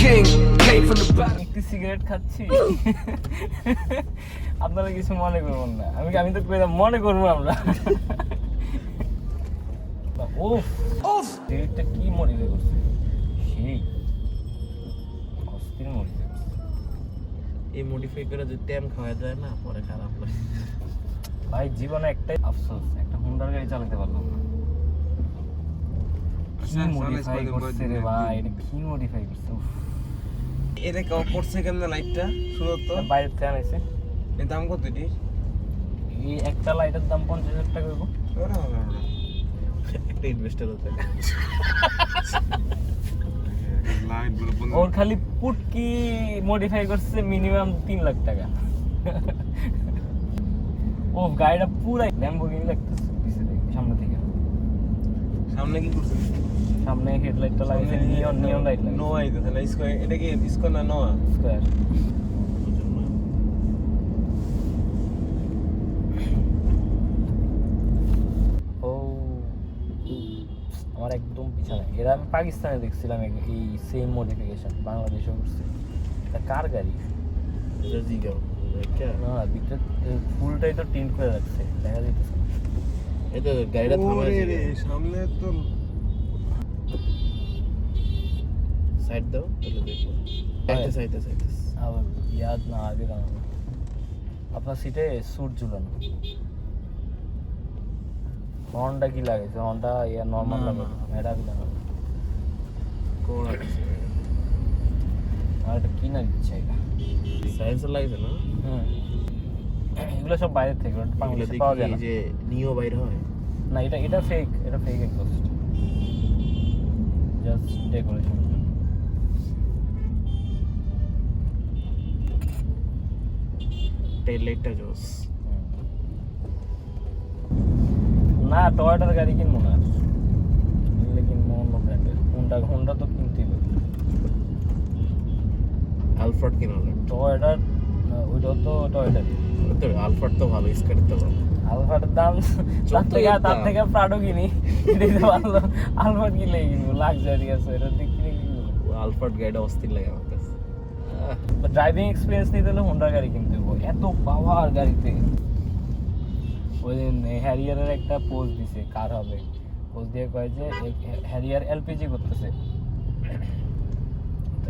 king, came from the bottom. একটি cigarette খাচ্ছি আপনারা কিছু মনে করবেন না আমি তো কইলাম মনে করবো আমরা ওফ Oof! সিগারেটটা কি মডিফাই করছে সেই অস্থির মডিফাই করছে এই মডিফাই করে যদি ট্যাম খাওয়া যায় না পরে খারাপ লাগে ভাই জীবনে একটাই আফসোস একটা হুন্ডার গাড়ি চালাতে পারলাম না কি মডিফাই করছে রে ভাই এটা কি মডিফাই করছে উফ এটা কেউ করছে কেমন লাইটটা শুনো তো বাইরে থেকে আনাইছে এর দাম কত এটি এই একটা লাইটের দাম 50,000 টাকা হইব একটা ইনভেস্টার হতে লাইট গুলো ওর খালি পুটকি মডিফাই করছে মিনিমাম 3 লাখ টাকা ও গাড়িটা পুরাই ল্যাম্বোর্গিনি লাগতেছে পিছে থেকে সামনে থেকে সামনে কি করছে সামনে হেডলাইটটা লাগাইছে নিয়ন লাইট লাগাইছে নোয়া এটা না স্কয়ার এটা কি স্কয়ার না নোয়া স্কয়ার ও আমার একদম পিছনে এরা আমি পাকিস্তানে দেখছিলাম এই সেম মডিফিকেশন বাংলাদেশেও করছে এটা কার গাড়ি এটা জিগাও না ভিতরে ফুলটাই তো টিন্ট করে রাখছে দেখা যাইতেছে এটা গাড়িটা থামায় রে সামনে তো সাইড দাও তাহলে দেখো একটা সাইডে আবার ইয়াদ না আগে না আপনার সিটে স্যুট ঝুলানো হর্নটা কি লাগাইছে হর্নটা ইয়া নরমাল লাগে এটা কি লাগানো কোন আছে আর এটা কি না দিচ্ছে এটা সাইন্স লাগাইছে না এগুলো সব বাইরে থেকে বাংলাদেশে পাওয়া যায় না যে নিও বাইরে হয় না এটা ফেক এক্সস্ট জাস্ট ডেকোরেশন টেল লাইটটা জোস না টয়োটার গাড়ি কিনবো না কিনলে কিনবো অন্য ব্র্যান্ডের হোন্ডা তো কিনতেই হবে আলফার্ড কিনা লাগে টয়োটার ওইটাও তো টয়োটার তো আলফার্ড তো ভালো স্কার্ট তো ভালো আলফার্ডের দাম তার থেকে প্রাডো কিনি এটাই তো ভালো আলফার্ড কিনলে কিনবো লাক্সারি আছে এটা দেখতে কিনবো আলফার্ড গাড়িটা অস্থির লাগে আমার কাছে ড্রাইভিং এক্সপিরিয়েন্স নিতে হলে হোন্ডা গাড়ি কিনতে হবে এত পাওয়ার গাড়িতে ওই দিন হ্যারিয়ারের একটা পোস্ট দিছে কার হবে পোস্ট দিয়ে কয় যে হ্যারিয়ার এলপিজি করতেছে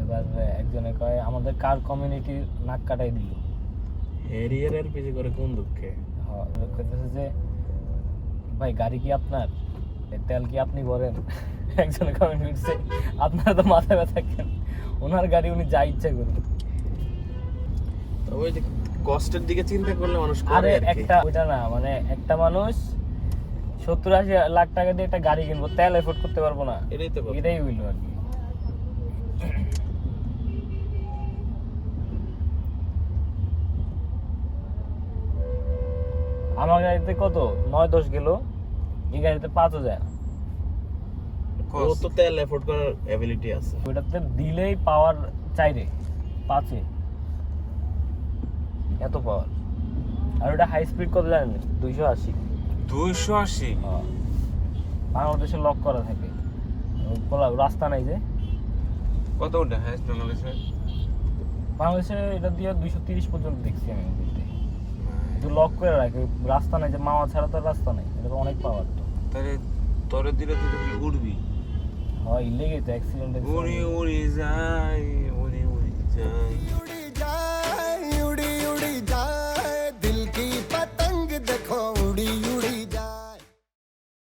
এবার একজনে কয় আমাদের কার কমিউনিটি নাক কাটাই দিল হ্যারিয়ার এলপিজি করে কোন দুঃখে হ্যাঁ কইতেছে যে ভাই গাড়ি কি আপনার তেল কি আপনি ভরেন একজনে কমেন্ট করছে আপনারা তো মাথা ব্যথা কেন ওনার গাড়ি উনি যা ইচ্ছা করুন তবে কষ্টের দিকে চিন্তা করলে মানুষ আরে একটা ওইটা না মানে একটা মানুষ 70-80 লাখ টাকা দিয়ে একটা গাড়ি কিনবো তেল এফোর্ড করতে পারবো না এটাই হইলো আর কি আমার গাড়িতে কত 9-10 গেল এই গাড়িতে 5,000 ও তো তেল এফোর্ড করার এবিলিটি আছে ওইটাতে দিলেই পাওয়ার চাইরে 5-এ এত পাওয়ার আর ওটা হাই স্পিড কত জানেন 280 হ্যাঁ বাংলাদেশে লক করা থাকে রাস্তা নাই যে কত ওটা হাইস্ট বাংলাদেশে এটা দিয়ে 230 পর্যন্ত দেখছি আমি কিন্তু লক করে রাখে রাস্তা নাই যে মাওয়া ছাড়া তো রাস্তা নাই এটা তো অনেক পাওয়ার তো তাহলে তোরে দিলে তুই উড়বি হয় লেগে তো অ্যাক্সিডেন্ট উড়ি উড়ি যা